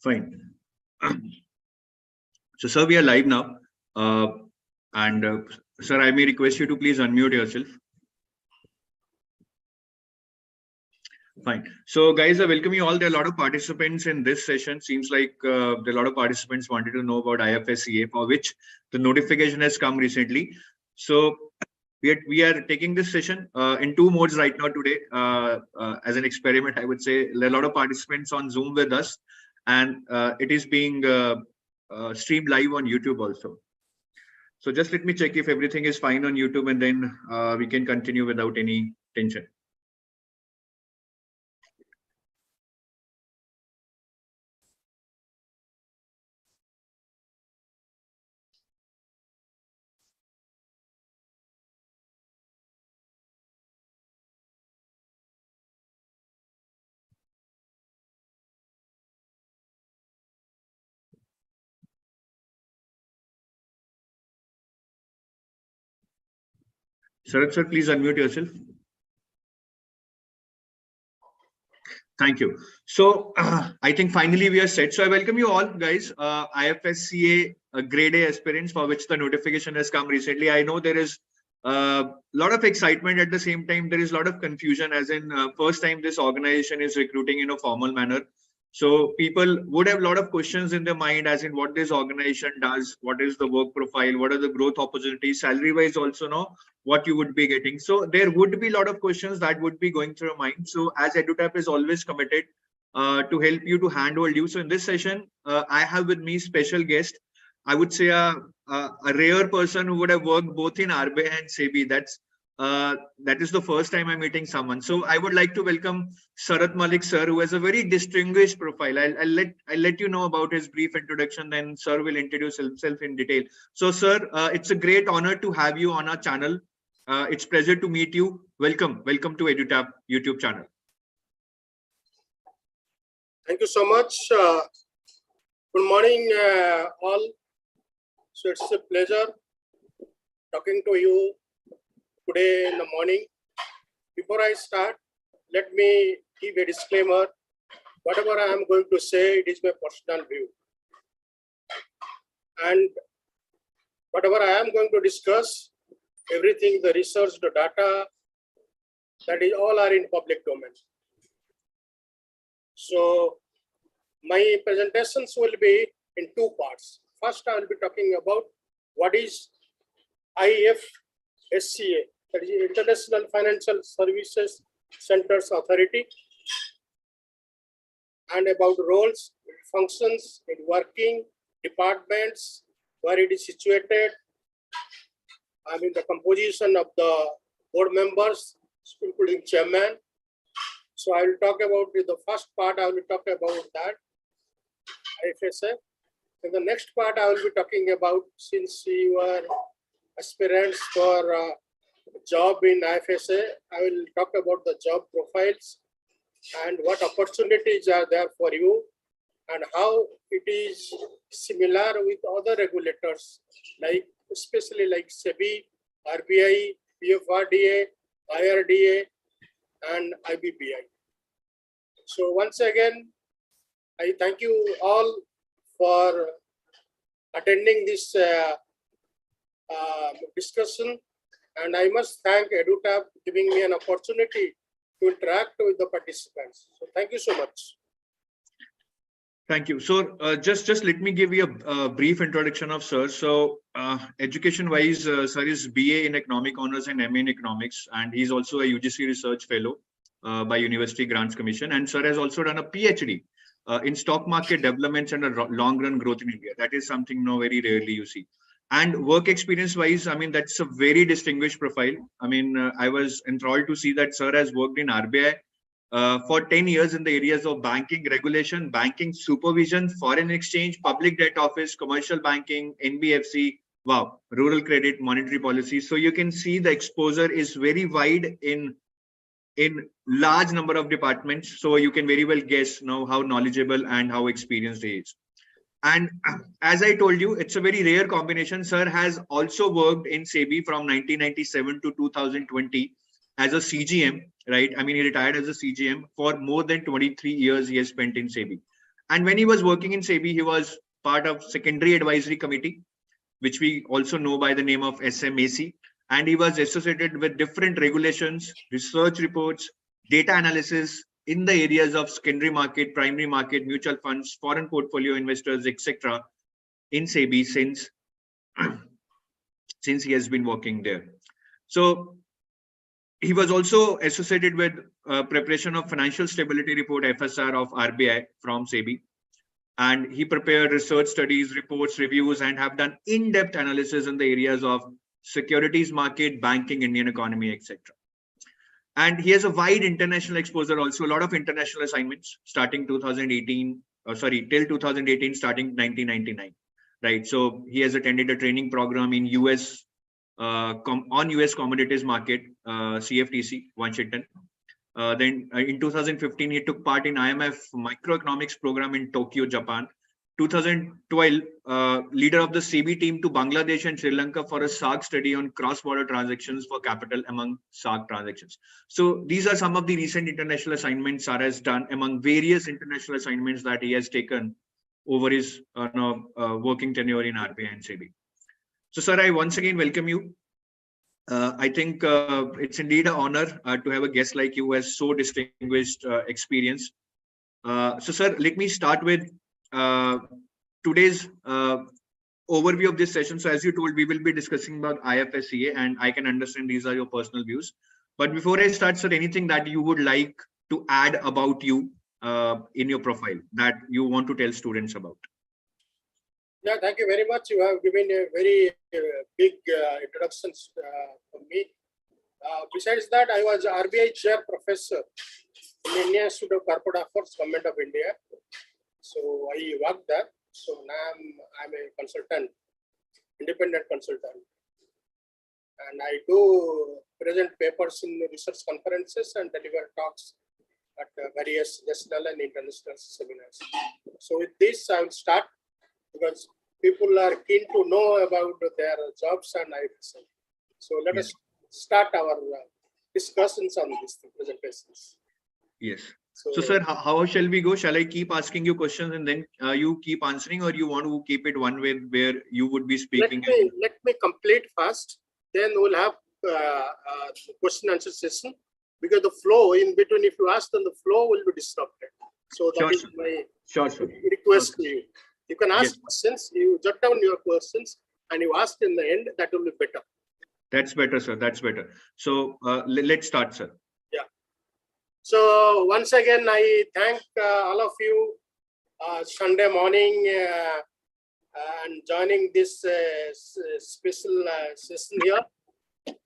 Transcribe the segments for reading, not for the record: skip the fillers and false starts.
Fine. So, sir, we are live now. Sir, I may request you to please unmute yourself. Fine. So, guys, I welcome you all. There are a lot of participants in this session. Seems like there are a lot of participants wanted to know about IFSCA, for which the notification has come recently. So, we are taking this session in two modes right now today as an experiment. I would say there are a lot of participants on Zoom with us, and it is being streamed live on YouTube also. So just let me check if everything is fine on YouTube, and then we can continue without any tension. Sarat sir, please unmute yourself. Thank you. So I think finally we are set. So I welcome you all, guys. IFSCA Grade A aspirants, for which the notification has come recently. I know there is a lot of excitement. At the same time, there is a lot of confusion, as in first time this organization is recruiting in a formal manner. So people would have a lot of questions in their mind, as in what this organization does, what is the work profile, what are the growth opportunities, salary wise also know what you would be getting. So there would be a lot of questions that would be going through your mind. So as EduTap is always committed to help you, to handhold you. So in this session, I have with me special guest. I would say a rare person who would have worked both in RBI and SEBI. That is the first time I'm meeting someone. So I would like to welcome Sarat Malik sir, who has a very distinguished profile. I'll let you know about his brief introduction, then sir will introduce himself in detail. So sir, it's a great honor to have you on our channel. It's pleasure to meet you. Welcome to EduTap YouTube channel. Thank you so much. Good morning, all. So it's a pleasure talking to you today in the morning. Before I start, let me give a disclaimer. Whatever I am going to say, it is my personal view. And whatever I am going to discuss, everything, the research, the data, that is all are in public domain. So my presentations will be in two parts. First, I will be talking about what is IFSCA, that is International Financial Services Centers Authority, and about roles, functions, working, departments, where it is situated, I mean the composition of the board members, including chairman. So I will talk about the first part, I will talk about that, IFSA. In the next part, I will be talking about, since you are aspirants for a job in IFSA, I will talk about the job profiles and what opportunities are there for you and how it is similar with other regulators, like especially like SEBI, RBI, PFRDA, IRDA, and IBPI. So once again, I thank you all for attending this discussion, and I must thank EduTap giving me an opportunity to interact with the participants. So thank you so much. Thank you. So just let me give you a brief introduction of sir. So education wise, sir is BA in Economic Honors and MA in Economics, and he's also a UGC Research Fellow by University Grants Commission, and sir has also done a PhD in stock market developments and a long run growth in India. That is something now very rarely you see. And work experience wise, I mean, that's a very distinguished profile. I mean, I was enthralled to see that sir has worked in RBI for 10 years in the areas of banking regulation, banking supervision, foreign exchange, public debt office, commercial banking, NBFC, wow, rural credit, monetary policy. So you can see the exposure is very wide in large number of departments. So you can very well guess now how knowledgeable and how experienced he is. And as I told you, it's a very rare combination. Sir has also worked in SEBI from 1997 to 2020 as a CGM, right? I mean, he retired as a CGM. For more than 23 years he has spent in SEBI. And when he was working in SEBI, he was part of Secondary Advisory Committee, which we also know by the name of SMAC. And he was associated with different regulations, research reports, data analysis in the areas of secondary market, primary market, mutual funds, foreign portfolio investors, etc. in SEBI since he has been working there. So he was also associated with preparation of financial stability report FSR of RBI from SEBI. And he prepared research studies, reports, reviews, and have done in-depth analysis in the areas of securities market, banking, Indian economy, etc. And he has a wide international exposure, also a lot of international assignments starting 2018, till 2018, starting 1999, right? So he has attended a training program in US on US commodities market, CFTC, Washington. Then in 2015, he took part in IMF microeconomics program in Tokyo, Japan. 2012, leader of the SEBI team to Bangladesh and Sri Lanka for a SARC study on cross-border transactions for capital among SARC transactions. So these are some of the recent international assignments Sarat has done among various international assignments that he has taken over his working tenure in RBI and SEBI. So, sir, I once again welcome you. I think it's indeed an honor to have a guest like you who has so distinguished experience. So, sir, let me start with today's overview of this session. So, as you told, we will be discussing about IFSCA, and I can understand these are your personal views. But before I start, sir, anything that you would like to add about you in your profile that you want to tell students about? Yeah, thank you very much. You have given a very big introduction for me. Besides that, I was RBI chair professor in Indian Institute of Corporate Affairs, Government of India. So I worked there. So now I'm a consultant, independent consultant. And I do present papers in research conferences and deliver talks at various national and international seminars. So with this, I will start, because people are keen to know about their jobs and IFSCA. So let us start our discussions on these presentations. Yes. So sir, how shall we go? Shall I keep asking you questions and then you keep answering, or you want to keep it one way where you would be speaking? Let me complete first. Then we'll have question answer session, because the flow in between, if you ask, then the flow will be disrupted. So that is my request to you. You can ask questions, you jot down your questions, and you ask in the end. That will be better. That's better, sir. That's better. So let's start, sir. Yeah. So once again, I thank all of you Sunday morning and joining this special session here.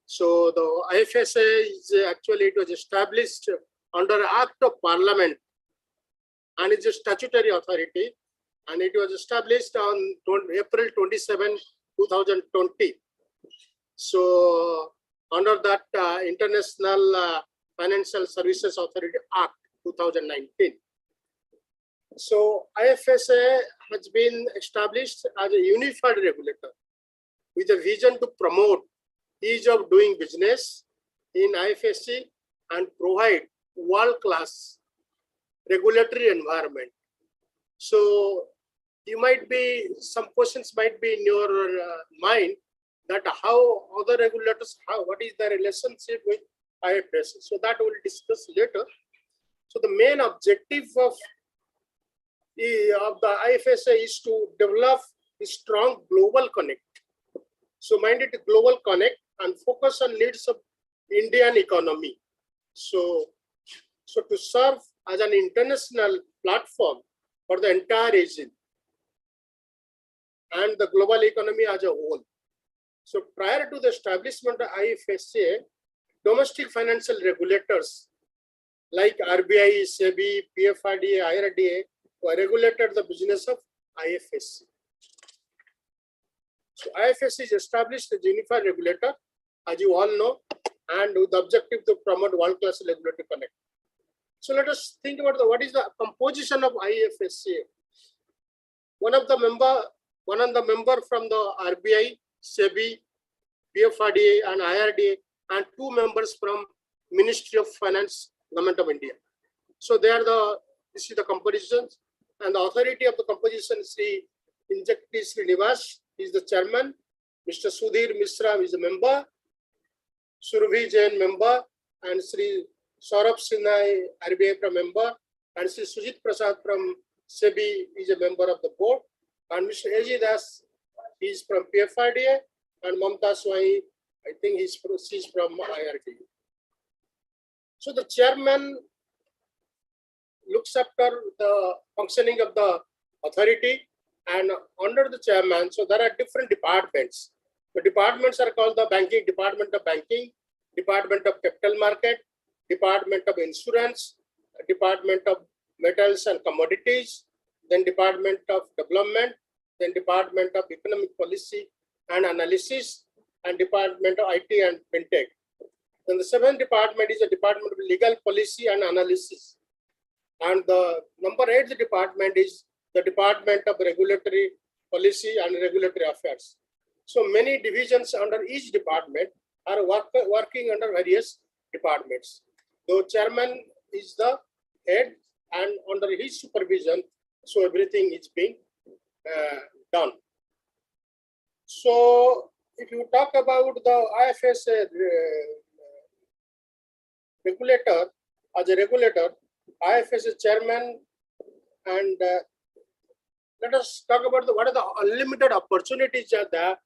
So the IFSCA is actually, it was established under Act of Parliament, and it's a statutory authority. And it was established on April 27, 2020. So under that International Financial Services Authority Act 2019. So IFSCA has been established as a unified regulator with a vision to promote ease of doing business in IFSC and provide world-class regulatory environment. So you might be, some questions might be in your mind, that how other regulators, what is the relationship with IFSCA? So that we'll discuss later. So the main objective of the IFSCA is to develop a strong global connect. So mind it, global connect, and focus on needs of Indian economy. So to serve as an international platform for the entire region and the global economy as a whole. So prior to the establishment of IFSCA, domestic financial regulators like RBI, SEBI, PFRDA, IRDA were regulated the business of IFSCA. So IFSCA is established as a unified regulator, as you all know, and with the objective to promote world-class regulatory connect. So let us think about what is the composition of IFSCA. one of the member from the RBI, SEBI, PFRDA and IRDA, and 2 members from Ministry of Finance, Government of India. So they are this is the composition, and the authority of the composition is Sri Injekti Srinivas is the chairman, Mr. Sudhir Misra is a member, Surabhi Jain member, and Sri Saurabh Sinha RBI from member, and Sri Sujit Prasad from SEBI is a member of the board, and Mr. A.J. Das is from PFRDA, and Mamta Swai, I think she's from IRD. So the chairman looks after the functioning of the authority, and under the chairman, so there are different departments. The departments are called the banking, department of banking, department of capital market, department of insurance, department of metals and commodities, then department of development, then department of economic policy and analysis, and department of IT and fintech. Then the 7th department is the department of legal policy and analysis. And the number 8th department is the department of regulatory policy and regulatory affairs. So many divisions under each department are working under various departments. The chairman is the head, and under his supervision, so everything is being done. So if you talk about the IFSCA regulator, as a regulator, IFSCA chairman, and let us talk about what are the unlimited opportunities are there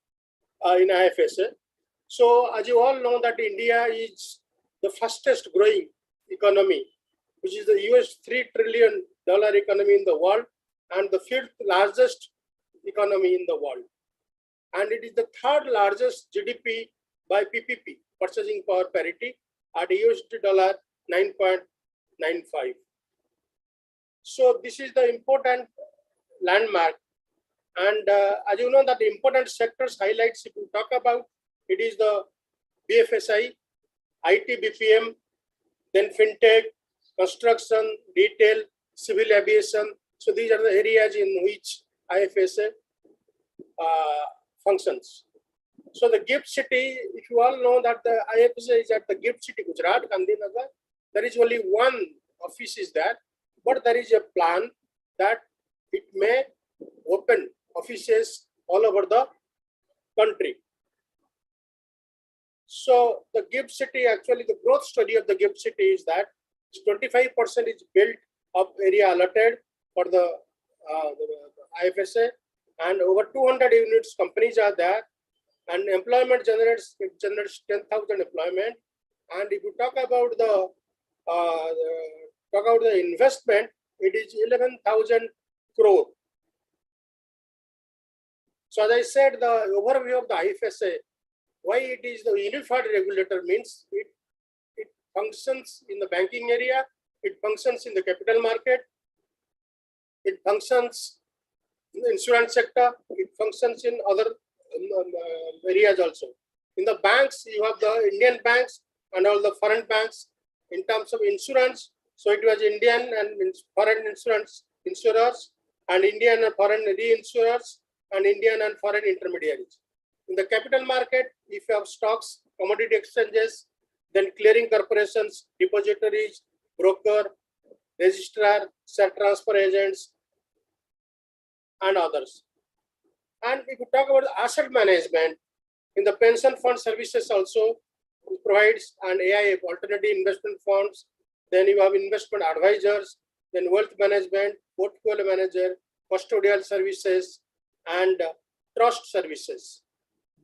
in IFSCA. So as you all know that India is the fastest growing economy, which is the $3 trillion economy in the world, and the 5th largest economy in the world. And it is the 3rd largest GDP by PPP, purchasing power parity, at $9.95. So this is the important landmark. And as you know that the important sectors highlights, if you talk about, it is the BFSI, IT BPM, then fintech, construction, retail, civil aviation. So these are the areas in which IFSCA functions. So the gift city, if you all know that the IFSCA is at the gift city, Gujarat, Gandhinagar, there is only one office is there, but there is a plan that it may open offices all over the country. So the gift city, actually the growth study of the gift city is that 25% is built of area allotted for the IFSCA, and over 200 units companies are there, and employment generates 10,000 employment. And if you talk about the investment, it is 11,000 crore. So as I said, the overview of the IFSCA, why it is the unified regulator means it functions in the banking area, it functions in the capital market, it functions in the insurance sector, it functions in other areas also. In the banks, you have the Indian banks and all the foreign banks. In terms of insurance, so it was Indian and foreign insurers, and Indian and foreign reinsurers, and Indian and foreign intermediaries. In the capital market, if you have stocks, commodity exchanges, then clearing corporations, depositories, broker, registrar, share transfer agents, and others. And if you talk about asset management, in the pension fund services also it provides an AIF, alternative investment funds, then you have investment advisors, then wealth management, portfolio manager, custodial services, and trust services.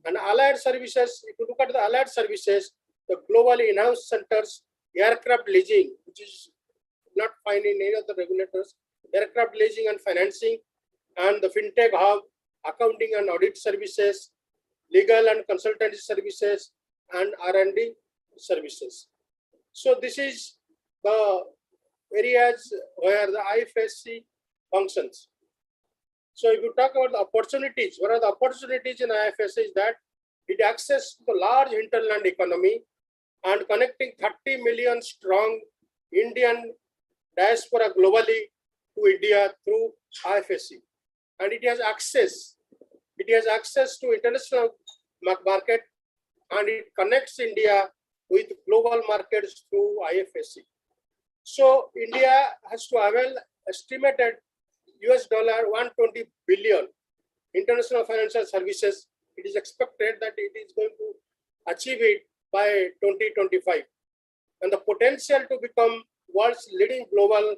And allied services, if you look at the allied services, the globally enhanced centers, aircraft leasing, which is not found in any of the regulators, aircraft leasing and financing, and the fintech hub, accounting and audit services, legal and consultancy services, and R&D services. So this is the areas where the IFSC functions. So if you talk about the opportunities, what are the opportunities in IFSC is that it access the large hinterland economy and connecting 30 million strong Indian diaspora globally to India through IFSC. and it has access. It has access to international market, and it connects India with global markets through IFSC. So India has to avail estimated US dollar 120 billion international financial services. It is expected that it is going to achieve it by 2025, and the potential to become world's leading global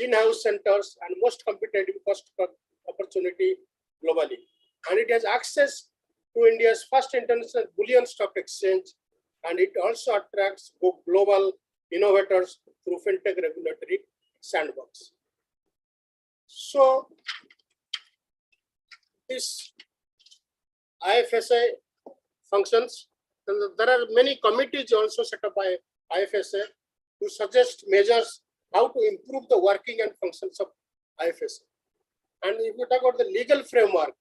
in-house centers and most competitive cost opportunity globally. And it has access to India's first international bullion stock exchange, and it also attracts global innovators through fintech regulatory sandbox. So this IFSA functions, and there are many committees also set up by IFSA to suggest measures how to improve the working and functions of IFSA. And if you talk about the legal framework,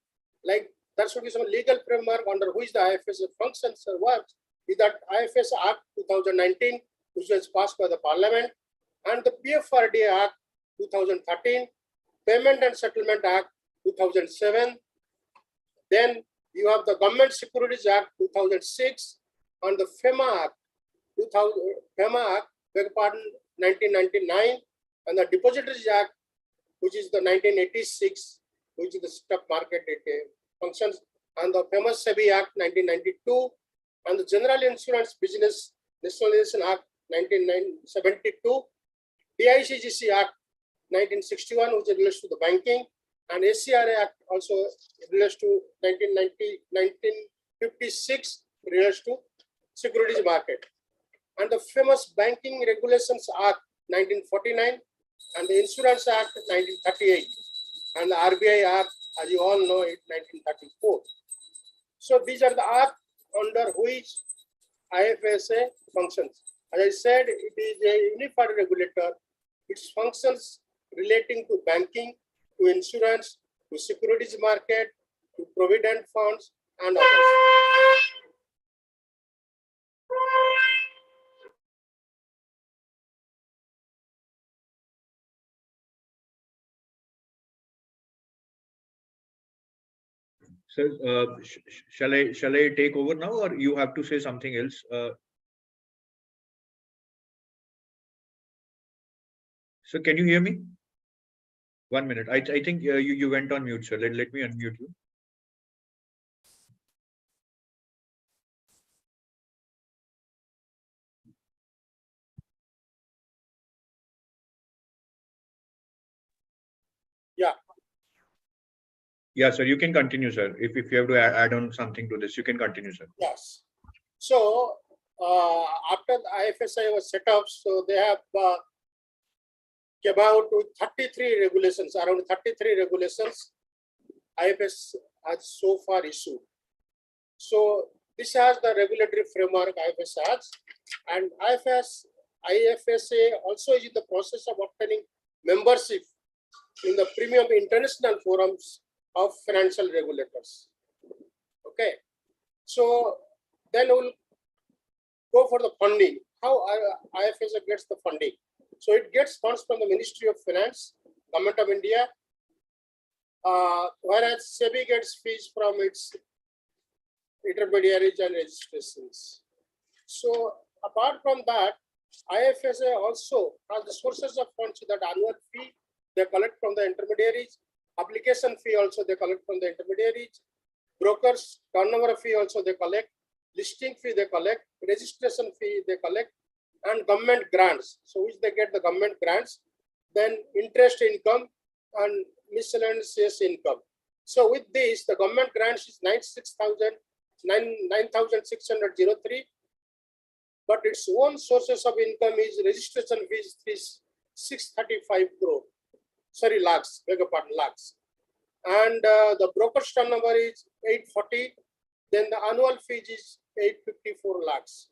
like there should be some legal framework under which the IFSA functions or works, is that IFSA Act 2019, which was passed by the Parliament, and the PFRDA Act 2013, Payment and Settlement Act 2007. Then you have the Government Securities Act 2006 and the FEMA Act 1999, and the Depositories Act, which is the 1986, which is the stock market functions, and the famous SEBI Act 1992, and the General Insurance Business Nationalization Act 1972, DICGC Act 1961, which relates to the banking, and SCRA Act also relates to 1956, relates to securities market, and the famous Banking Regulations Act 1949, and the Insurance Act 1938, and the RBI Act, as you all know, it 1934. So these are the acts under which IFSA functions. As I said, it is a unified regulator. Its functions relating to banking, to insurance, to securities market, to provident funds, and others. Sir, shall I take over now, or you have to say something else? So can you hear me? 1 minute. I think you went on mute, sir. Let me unmute you. Yeah. Yeah, sir. You can continue, sir. If you have to add on something to this, you can continue, sir. Yes. So after the IFSI was set up, so they have about 33 regulations, around 33 regulations IFS has so far issued. So this has the regulatory framework IFS has, and IFSA also is in the process of obtaining membership in the premium international forums of financial regulators. Okay, so then we'll go for the funding. How IFSA gets the funding? So it gets funds from the Ministry of Finance, Government of India, whereas SEBI gets fees from its intermediaries and registrations. So apart from that, IFSA also has the sources of funds, that annual fee they collect from the intermediaries, application fee also they collect from the intermediaries, brokers turnover fee also they collect, listing fee they collect, registration fee they collect, and government grants, so which they get the government grants, then interest income and miscellaneous income. So with this, the government grants is 9,603, but its own sources of income is registration fees is 635 crore. Sorry, lakhs, beg your pardon, lakhs. And the broker's turnover is 840, then the annual fee is 854 lakhs.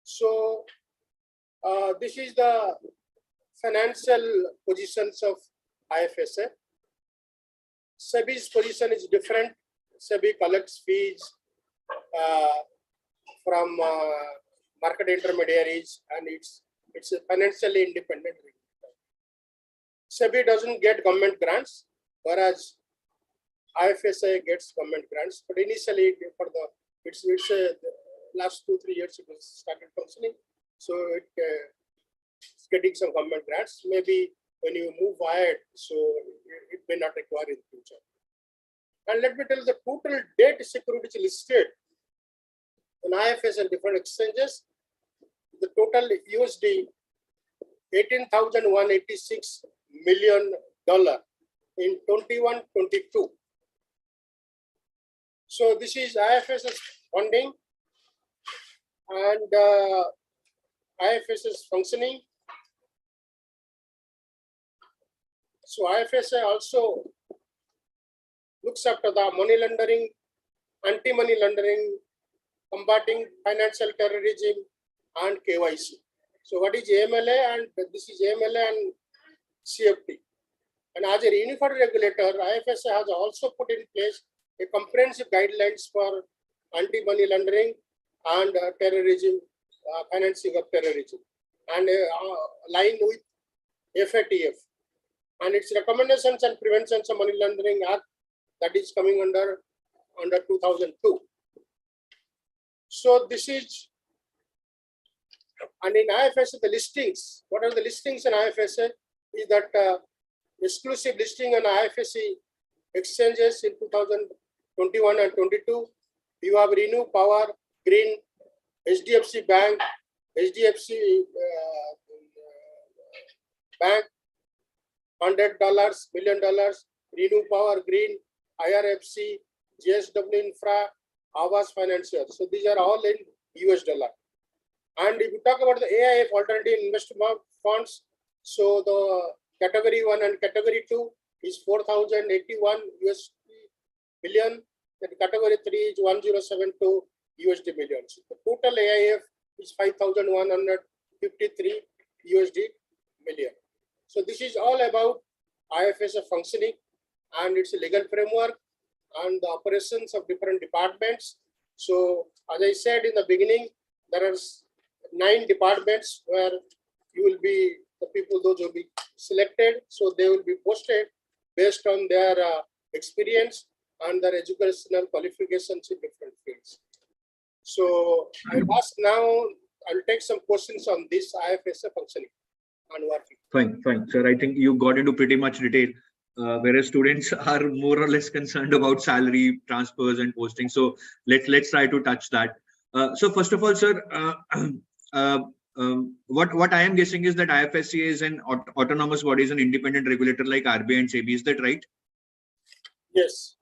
So this is the financial positions of IFSA. SEBI's position is different. SEBI collects fees from market intermediaries, and it's a financially independent. SEBI doesn't get government grants, whereas IFSCA gets government grants, but initially for the it's last 2-3 years it was started functioning, so it's getting some government grants. Maybe when you move ahead, so it may not require in the future. And let me tell you the total debt securities listed on IFS and different exchanges. The total USD $18,186 million in 21-22. So this is IFS's funding and IFS's functioning. So IFSA also looks after the money laundering, anti-money laundering, combating financial terrorism, and KYC. So what is AMLA? And this is AMLA and CFT. And as a unified regulator, IFSA has also put in place a comprehensive guidelines for anti-money laundering and terrorism, financing of terrorism, and aligned with FATF. And its recommendations and preventions of money laundering act that is coming under 2002. So this is, and in IFSA the listings, what are the listings in IFSA is that exclusive listing on IFSC exchanges in 2021 and 22. You have Renew, Power, Green, HDFC Bank, HDFC Bank, $100 million, Renew Power, Green, IRFC, JSW Infra, Awas Financial. So these are all in US dollar. And if you talk about the AIF alternative investment funds, so the category 1 and category 2 is 4,081 USD million. Then category 3 is 1,072 USD million. So the total AIF is 5,153 USD million. So this is all about IFSA functioning and its legal framework and the operations of different departments. So as I said in the beginning, there are 9 departments where you will be, the people, those will be selected. So they will be posted based on their experience and their educational qualifications in different fields. So I'll ask now, I'll take some questions on this IFSA functioning and working. Fine, sir. I think you got into pretty much detail, whereas students are more or less concerned about salary transfers and posting. So let's try to touch that. So first of all, sir, what I am guessing is that IFSCA is an autonomous body, is an independent regulator like RBI and SEBI. Is that right? Yes.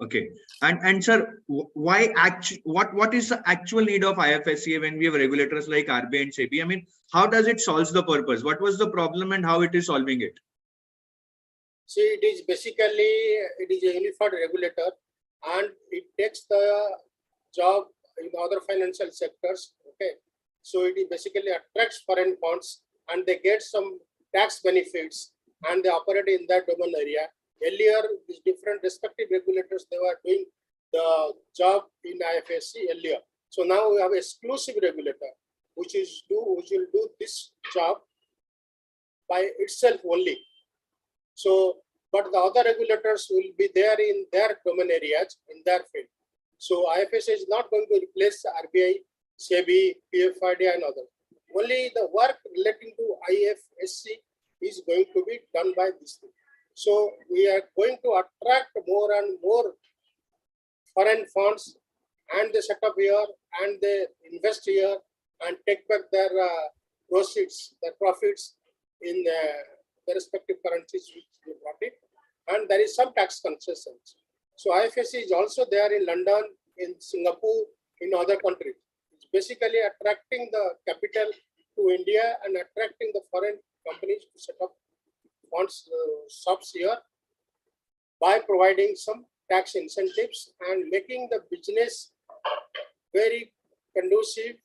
Okay. And sir, why what is the actual need of IFSCA when we have regulators like RBI and SEBI? I mean, how does it solve the purpose? What was the problem and how it is solving it? See, it is a unified regulator and it takes the job in other financial sectors. Okay. So it basically attracts foreign funds and they get some tax benefits and they operate in that domain area. Earlier, these different respective regulators, they were doing the job in IFSC earlier. So now we have an exclusive regulator, which will do this job by itself only. So, but the other regulators will be there in their domain areas, in their field. So IFSC is not going to replace RBI, SEBI, PFID and others. Only the work relating to IFSC is going to be done by this thing. So we are going to attract more and more foreign funds and they set up here and they invest here and take back their proceeds, their profits in the respective currencies which they brought it. And there is some tax concessions. So IFSC is also there in London, in Singapore, in other countries. It's basically attracting the capital to India and attracting the foreign companies to set up funds shops here by providing some tax incentives and making the business very conducive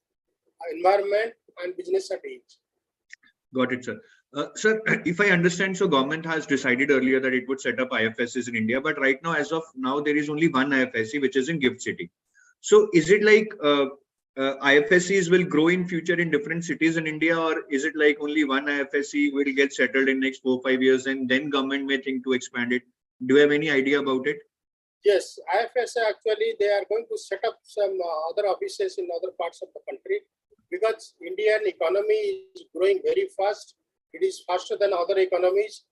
environment and business at ease. Got it, sir. Sir, if I understand, so government has decided earlier that it would set up IFSCs in India, but right now, as of now, there is only one IFSC, which is in Gift City. So is it like IFSCs will grow in future in different cities in India, or is it like only one IFSC will get settled in next 4-5 years and then government may think to expand it? Do you have any idea about it? Yes, IFSA actually they are going to set up some other offices in other parts of the country because Indian economy is growing very fast. It is faster than other economies,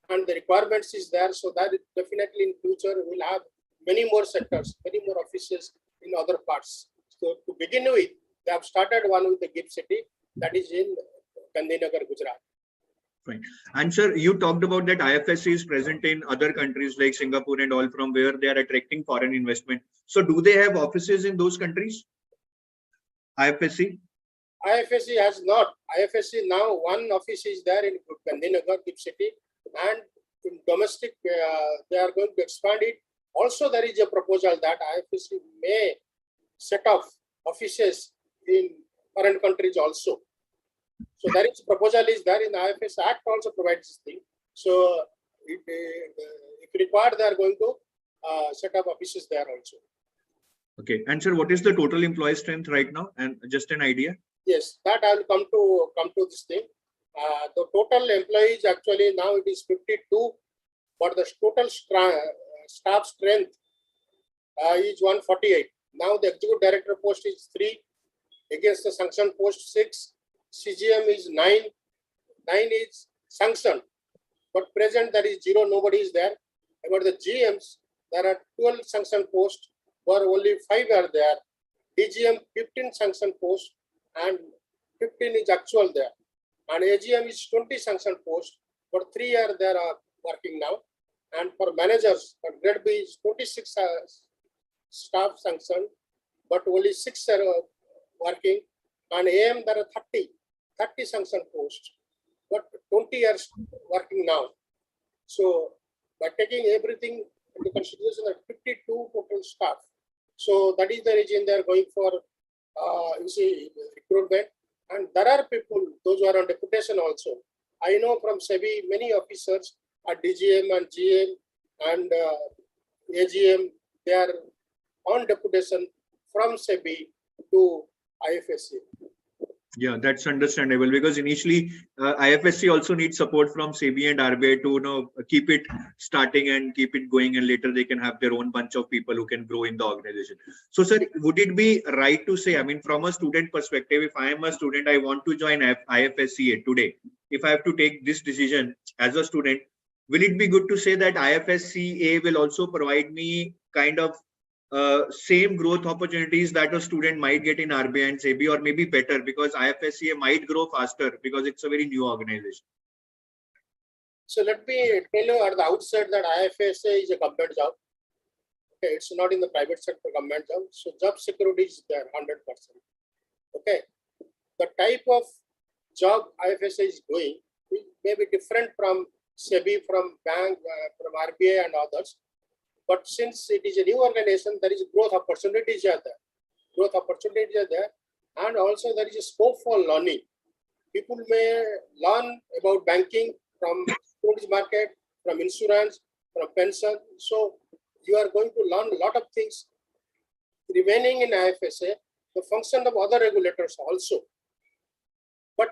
and the requirements is there. So that definitely in future we'll have many more sectors, many more offices in other parts. So to begin with, they have started one with the GIFT City that is in Gandhinagar, Gujarat. Fine. And sir, you talked about that IFSC is present in other countries like Singapore and all, from where they are attracting foreign investment. So do they have offices in those countries? IFSC? IFSC has not. IFSC now one office is there in Gandhinagar, GIFT City, and in domestic they are going to expand it. Also, there is a proposal that IFSC may set up offices in foreign countries also. So there is proposal is there in the IFSC Act also provides this thing. So if required, they are going to set up offices there also. Okay. And sir, what is the total employee strength right now? And just an idea? Yes, that I will come to this thing. The total employees actually now it is 52, but the total staff strength is 148. Now the executive director post is 3 against the sanction post 6. CGM is 9. 9 is sanctioned, but present there is 0. Nobody is there. About the GMs, there are 12 sanction posts, where only 5 are there. DGM 15 sanction posts and 15 is actual there. And AGM is 20 sanction posts, but 3 are there are working now. And for managers, for grade B is 26 staff sanctioned, but only 6 are working. And AM there are 30 sanction posts, but 20 are working now. So by taking everything into consideration, 52 total staff. So that is the reason they are going for recruitment. And there are people, those who are on deputation also. I know from SEBI, many officers at DGM and GM and AGM, they are on deputation from SEBI to IFSC. Yeah, that's understandable, because initially IFSC also needs support from SEBI and RBI to keep it starting and keep it going, and later they can have their own bunch of people who can grow in the organization. So sir, would it be right to say, I mean, from a student perspective, if I am a student, I want to join IFSCA today, if I have to take this decision as a student, will it be good to say that IFSCA will also provide me kind of same growth opportunities that a student might get in RBI and SEBI, or maybe better, because IFSCA might grow faster because it's a very new organization? So let me tell you at the outset that IFSCA is a government job. Okay, it's not in the private sector government job. So job security is there 100%. Okay, the type of job IFSCA is doing may be different from SEBI, from bank, from RBI and others. But since it is a new organization, there is growth opportunities are there. Growth opportunities are there. And also there is a scope for learning. People may learn about banking from securities market, from insurance, from pension. So you are going to learn a lot of things remaining in IFSCA, the function of other regulators also. But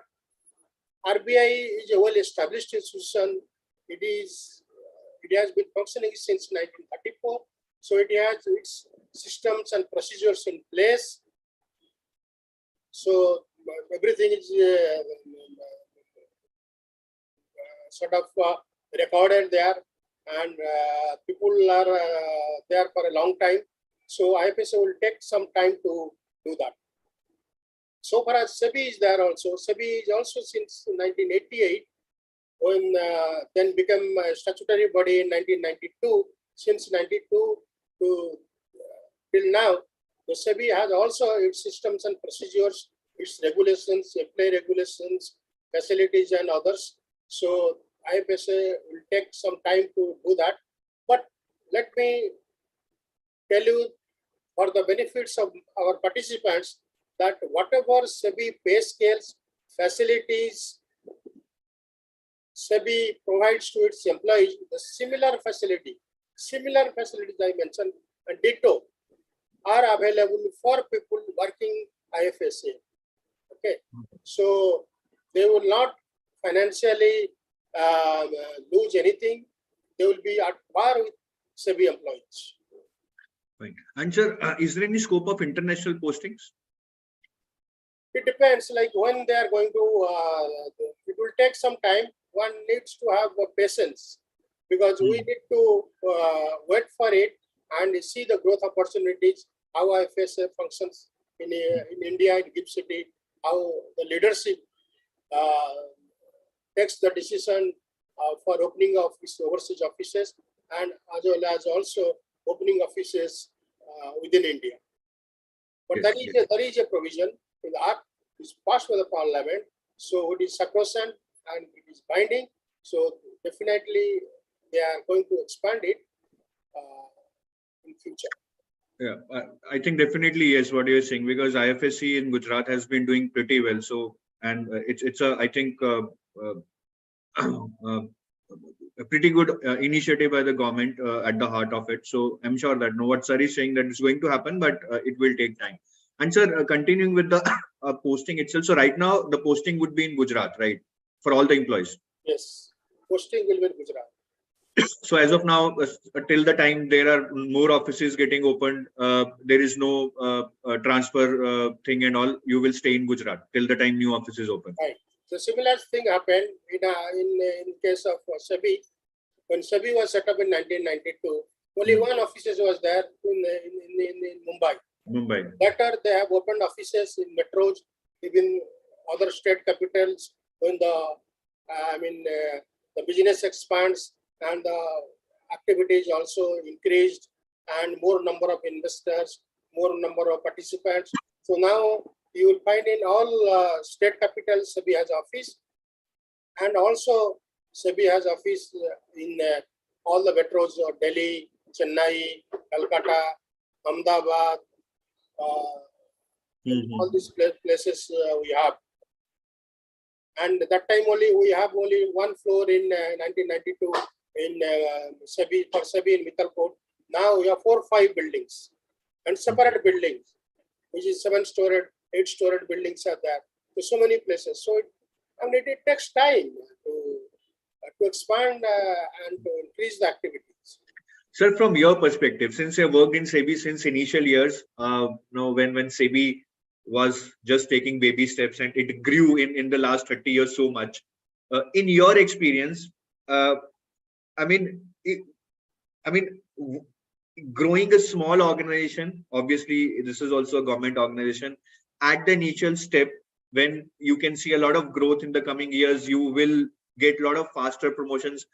RBI is a well-established institution. It has been functioning since 1934. So it has its systems and procedures in place. So everything is sort of recorded there, and people are there for a long time. So IFSCA will take some time to do that. So far as SEBI is there also, SEBI is also since 1988, when then became a statutory body in 1992. Since 92 to till now, the SEBI has also its systems and procedures, its regulations, employee regulations, facilities and others. So IFSCA will take some time to do that. But let me tell you, for the benefits of our participants, that whatever SEBI pay scales, facilities, SEBI provides to its employees, the similar facilities I mentioned, and ditto, are available for people working IFSCA. Okay, so they will not financially lose anything. they will be at par with SEBI employees. Right. And sir, is there any scope of international postings? It depends, like when they are going to, it will take some time. One needs to have patience because we need to wait for it and see the growth opportunities, how IFSA functions in India, in GIFT City, how the leadership takes the decision for opening of overseas offices and as well as also opening offices within India. But Yes, there is a provision in the Act is passed by the Parliament, so it is sacrosanct and it is binding. So definitely they are going to expand it in future. Yeah, I think definitely yes, what you're saying, because IFSC in Gujarat has been doing pretty well. So, and it's a, I think, a pretty good initiative by the government at the heart of it. So I'm sure that what sir is saying that it's going to happen, but it will take time. And sir, continuing with the posting itself. So right now the posting would be in Gujarat, right? For all the employees. Yes, posting will be in Gujarat. So as of now, till the time there are more offices getting opened, there is no transfer thing and all. You will stay in Gujarat till the time new office is open. Right. So similar thing happened in case of SEBI. When SEBI was set up in 1992, only one office was there in Mumbai. Later, they have opened offices in metros, even other state capitals. When the the business expands and the activities also increased, and more number of investors, more number of participants. So now you will find in all state capitals SEBI has office, and also SEBI has office in all the metros of Delhi, Chennai, Calcutta, Ahmedabad, all these places we have. And that time only we have only one floor in 1992 in SEBI, for SEBI in Mittalpur. Now we have 4 or 5 buildings and separate buildings, which is 7-storied, 8-storied buildings are there. So many places. So it takes time to expand and to increase the activities. Sir, from your perspective, since you have worked in SEBI since initial years, when SEBI was just taking baby steps and it grew in the last 30 years so much, in your experience, growing a small organization, obviously this is also a government organization, at the initial step, when you can see a lot of growth in the coming years, you will get a lot of faster promotions.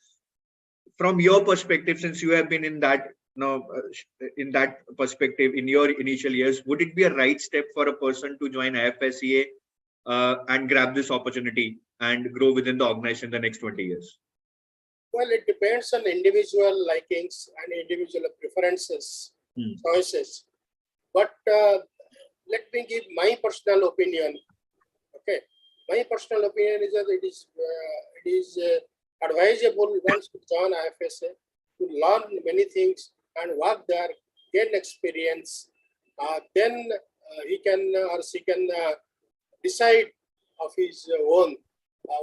From your perspective, since you have been in that in that perspective in your initial years, would it be a right step for a person to join IFSCA and grab this opportunity and grow within the organization in the next 20 years? Well, it depends on individual likings and individual preferences, choices. But let me give my personal opinion. Okay, my personal opinion is that it is advisable once to join IFSA to learn many things and work there, gain experience. Then he can or she can decide of his own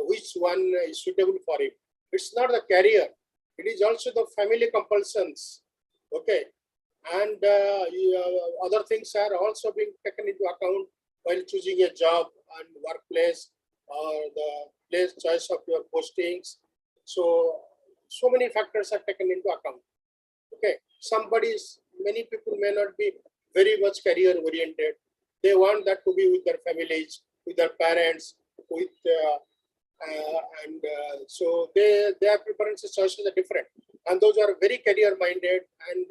which one is suitable for him. It's not the career; it is also the family compulsions. Okay, and other things are also being taken into account while choosing a job and workplace or the place choice of your postings. So many factors are taken into account. Okay, many people may not be very much career oriented. They want that to be with their families, with their parents, with so their preferences, choices are different. And those are very career minded and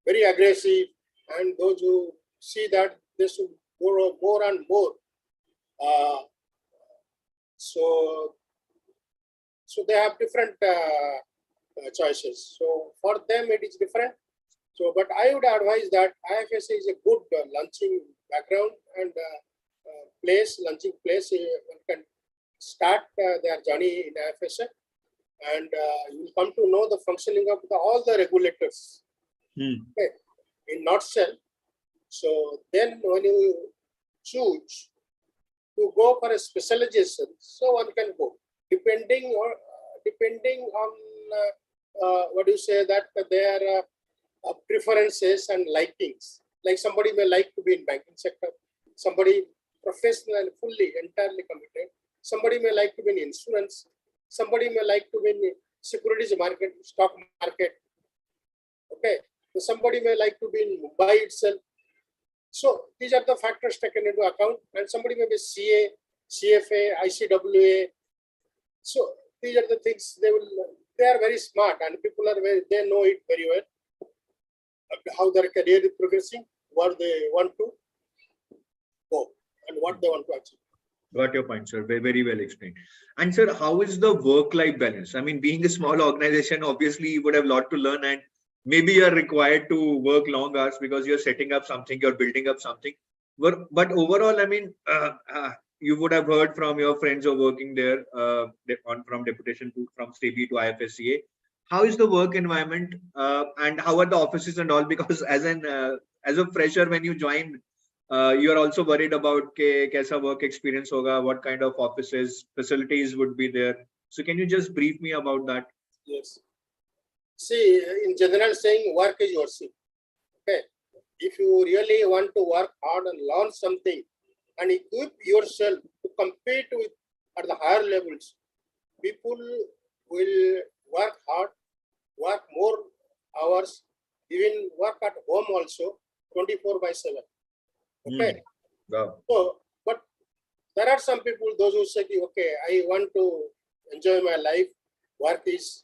very aggressive, and those who see that they should grow more and more. So they have different choices. So for them it is different. So, but I would advise that IFSA is a good launching background and launching place. One can start their journey in IFSA, and you will come to know the functioning of all the regulators. Okay, in nutshell. So then when you choose to go for a specialization, so one can go depending on what do you say, that their preferences and likings. Like somebody may like to be in banking sector, somebody professional, fully, entirely committed. Somebody may like to be in insurance. Somebody may like to be in securities market, stock market. Okay. So somebody may like to be in Mumbai itself. So these are the factors taken into account. And somebody may be CA, CFA, ICWA. So these are the things they are very smart, and people are they know it very well, how their career is progressing, what they want to go, and what they want to achieve. Got your point, sir. Very well explained. And sir, how is the work-life balance? I mean, being a small organization, obviously you would have a lot to learn, and maybe you're required to work long hours because you're setting up something, you're building up something. But overall, I mean, you would have heard from your friends who are working there from deputation from SEBI to IFSCA. How is the work environment and how are the offices and all? Because as a fresher, when you join, you are also worried about kaisa work experience hoga, what kind of offices, facilities would be there. So can you just brief me about that? Yes. See, in general saying, work is worship. Okay. If you really want to work hard and learn something and equip yourself to compete with at the higher levels, people will work hard, work more hours, even work at home also, 24/7. Okay. Wow. So, but there are some people, those who say, okay, I want to enjoy my life, work is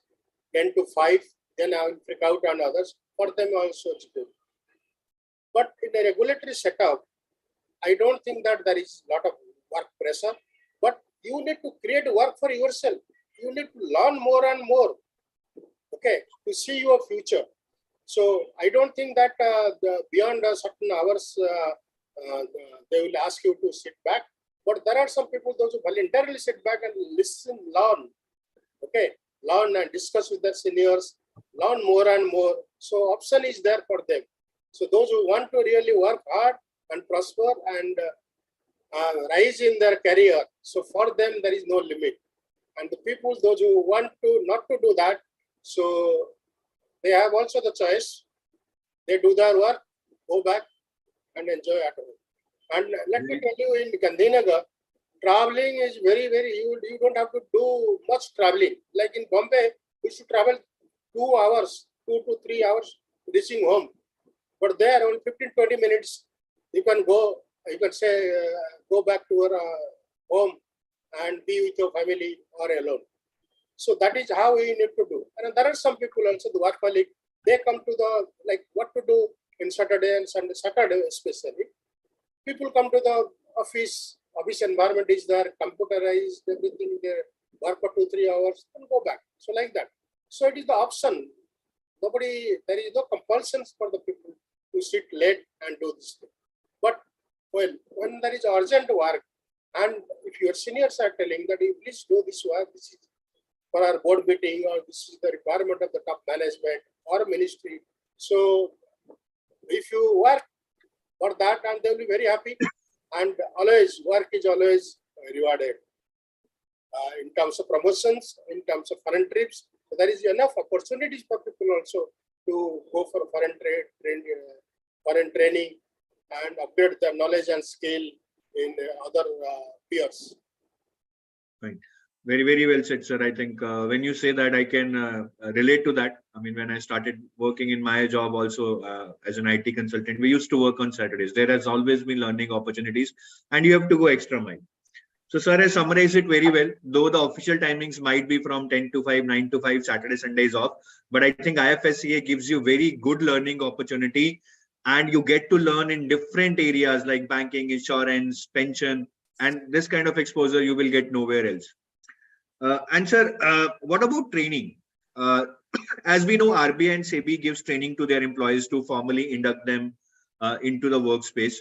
10 to 5, then I will freak out on others. For them also it's good. But in a regulatory setup, I don't think that there is a lot of work pressure, but you need to create work for yourself. You need to learn more and more, okay, to see your future. So I don't think that beyond certain hours, they will ask you to sit back. But there are some people, those who voluntarily sit back and listen, learn, okay, learn and discuss with their seniors, learn more and more. So option is there for them. So those who want to really work hard and prosper and rise in their career, so for them there is no limit. And the people, those who want to not to do that, so they have also the choice. They do their work, go back and enjoy at home. And let me tell you, in Gandhinagar, traveling is very, you don't have to do much traveling. Like in Bombay, we should travel 2 hours, 2 to 3 hours reaching home. But there, only 15-20 minutes, you can go, you can say, go back to your home and be with your family or alone. So that is how we need to do. And there are some people also, the work colleague, they come to the, like what to do in Saturday and Sunday, Saturday especially. People come to the office environment is there, computerized, everything there, work for 2-3 hours and go back. So like that. So it is the option. There is no compulsions for the people to sit late and do this thing. But well, when there is urgent work, and if your seniors are telling that you please do this work, this is for our board meeting, or this is the requirement of the top management or ministry. So if you work for that, and they will be very happy. And always, work is always rewarded in terms of promotions, in terms of foreign trips. So there is enough opportunities for people also to go for foreign training and upgrade their knowledge and skill in other peers. Right. Very, very well said, sir. I think when you say that, I can relate to that. I mean, when I started working in my job also as an IT consultant, we used to work on Saturdays. There has always been learning opportunities and you have to go extra mile. So, sir, I summarized it very well. Though the official timings might be from 10 to 5, 9 to 5, Saturday, Sundays off. But I think IFSCA gives you very good learning opportunity and you get to learn in different areas like banking, insurance, pension, and this kind of exposure you will get nowhere else. And sir, what about training? As we know, RBI and SEBI gives training to their employees to formally induct them into the workspace.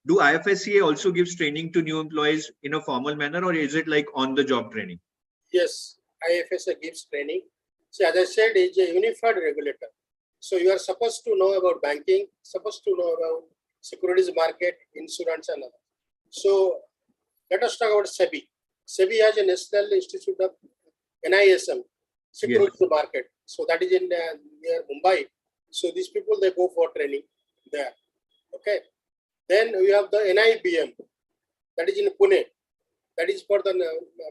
Do IFSCA also gives training to new employees in a formal manner, or is it like on-the-job training? Yes, IFSCA gives training. So as I said, it's a unified regulator. So you are supposed to know about banking, supposed to know about securities market, insurance, and others. So let us talk about SEBI. SEBI has a National Institute of NISM, Securities Market. So that is in near Mumbai. So these people, they go for training there. Okay. Then we have the NIBM, that is in Pune. That is for the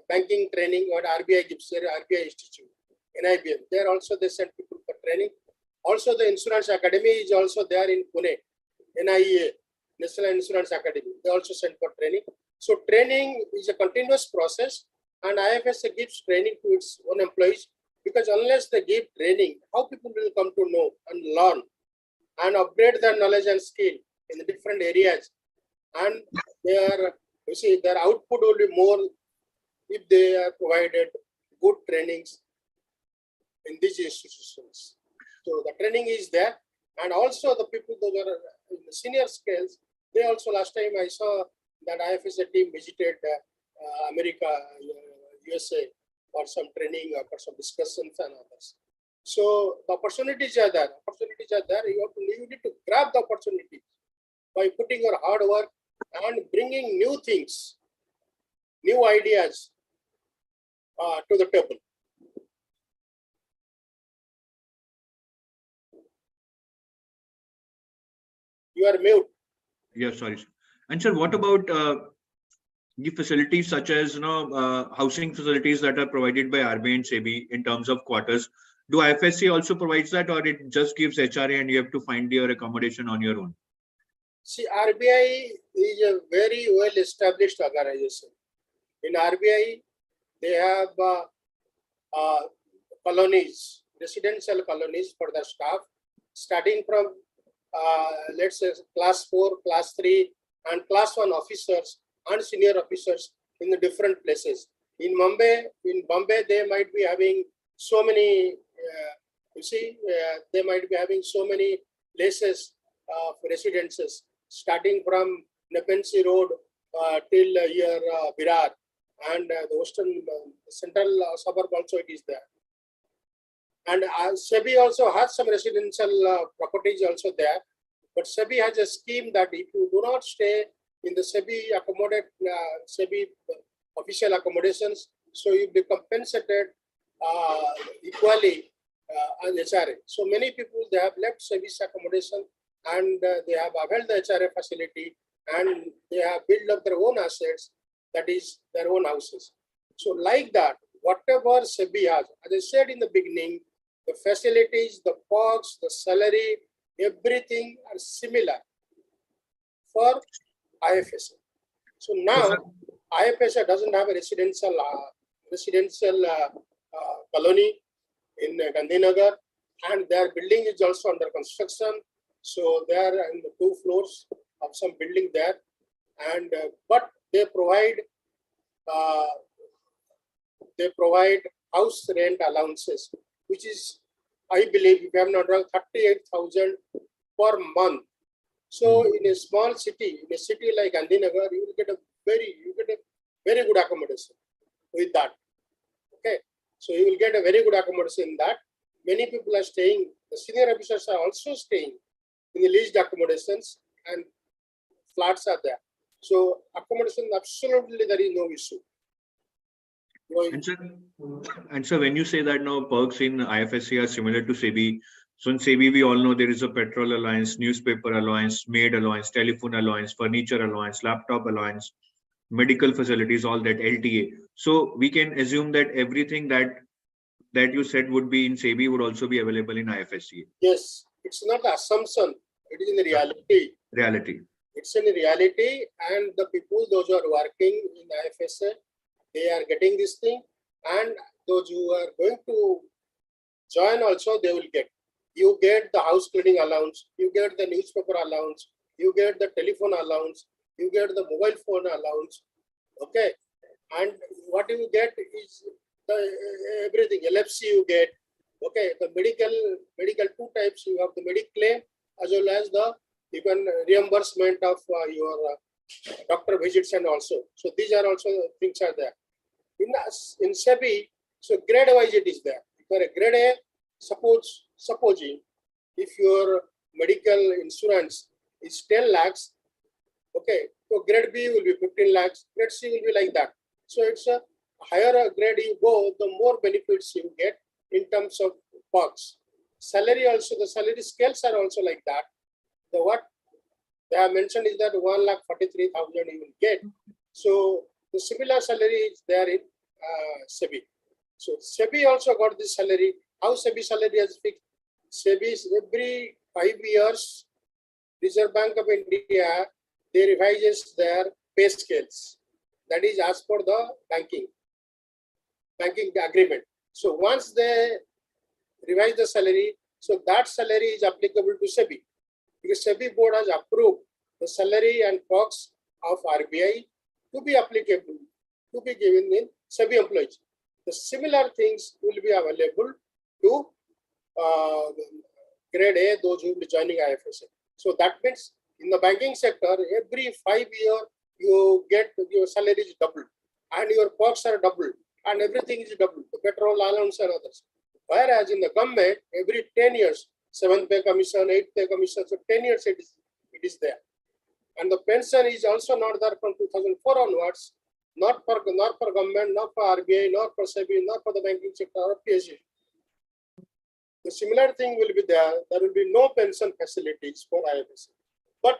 banking training what RBI gives there, RBI Institute, NIBM. There also they send people for training. Also the Insurance Academy is also there in Pune, NIA, National Insurance Academy. They also send for training. So training is a continuous process, and IFSCA gives training to its own employees, because unless they give training, how people will come to know and learn and upgrade their knowledge and skill in the different areas, and their output will be more if they are provided good trainings in these institutions. So the training is there, and also the people that are in the senior scales, they also, last time I saw that IFSCA team visited America, USA for some training or for some discussions and others. So the opportunities are there. You need to grab the opportunity by putting your hard work and bringing new things, new ideas to the table. You are mute. Yeah, sorry. And sir, what about the facilities such as housing facilities that are provided by RBI and SEBI in terms of quarters? Do IFSCA also provides that, or it just gives HRA and you have to find your accommodation on your own? See, RBI is a very well established organization. In RBI, they have colonies, residential colonies for the staff, starting from let's say class 4, class 3, and class 1 officers and senior officers in the different places. In Bombay, they might be having so many. They might be having so many places for residences, starting from Nepean Road till here Virar, and the western central suburb also it is there. And SEBI also has some residential properties also there, but SEBI has a scheme that if you do not stay in the SEBI official accommodations, so you be compensated equally on HRA. So many people, they have left SEBI's accommodation and they have availed the HRA facility, and they have built up their own assets, that is their own houses. So like that, whatever SEBI has, as I said in the beginning, the facilities, the perks, the salary, everything are similar for IFSCA. So now IFSCA doesn't have a residential colony in Gandhinagar, and their building is also under construction. So they are in the 2 floors of some building there, and but they provide house rent allowances, which is, I believe, if I am not wrong, 38,000 per month. So in a small city, in a city like Gandhinagar, you will get a very good accommodation with that. Okay, so you will get a very good accommodation in that. Many people are staying. The senior officers are also staying in the leased accommodations, and flats are there. So accommodation, absolutely there is no issue. And sir, when you say that now perks in IFSCA are similar to SEBI, so in SEBI we all know there is a petrol allowance, newspaper allowance, maid allowance, telephone allowance, furniture allowance, laptop allowance, medical facilities, all that, LTA. So we can assume that everything that you said would be in SEBI would also be available in IFSCA. Yes, it's not an assumption. It is in the reality. It's in the reality, and the people, those who are working in IFSCA, they are getting this thing, and those who are going to join also, they will get. You get the house cleaning allowance, you get the newspaper allowance, you get the telephone allowance, you get the mobile phone allowance. Okay, and what you get is the everything. LFC you get. Okay, the medical 2 types. You have the Mediclaim as well as the even reimbursement of your doctor visits and also. So these are also things are there. In SEBI, so grade wise it is there. For a grade A, supposing if your medical insurance is 10 lakhs, okay, so grade B will be 15 lakhs, grade C will be like that. So it's a higher grade you go, the more benefits you get in terms of perks. Salary also, the salary scales are also like that. The what they have mentioned is that 1,43,000 you will get. So the similar salary is there in SEBI. So SEBI also got this salary. How SEBI salary has fixed? SEBI is every 5 years, Reserve Bank of India, they revises their pay scales. That is as per the banking agreement. So once they revise the salary, so that salary is applicable to SEBI. Because SEBI board has approved the salary and perks of RBI to be applicable, to be given in SEBI employees. The similar things will be available to grade A, those who will be joining IFSCA. So that means in the banking sector, every 5 years you get your salary is doubled and your perks are doubled and everything is doubled, the petrol allowance and others. Whereas in the government, every 10 years, 7th pay commission, 8th pay commission, so 10 years it is there. And the pension is also not there from 2004 onwards, not for government, not for RBI, not for SEBI, not for the banking sector or PSU. The similar thing will be there. There will be no pension facilities for IFSCA. But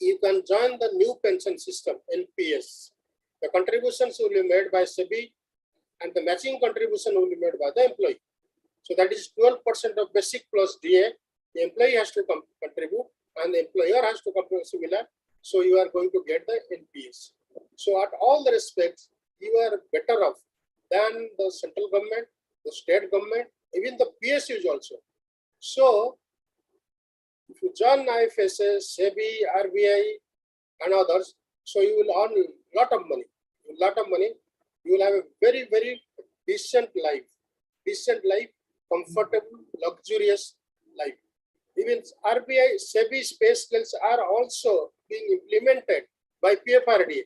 you can join the new pension system, NPS. The contributions will be made by SEBI and the matching contribution will be made by the employee. So that is 12% of basic plus DA. The employee has to contribute and the employer has to contribute similar. So you are going to get the NPS. So at all the respects, you are better off than the central government, the state government, even the PSUs also. So if you join IFSCA, SEBI, RBI and others, so you will earn a lot of money. You will have a very, very decent life, comfortable, luxurious life. Even RBI, SEBI space skills are also being implemented by PFRDA.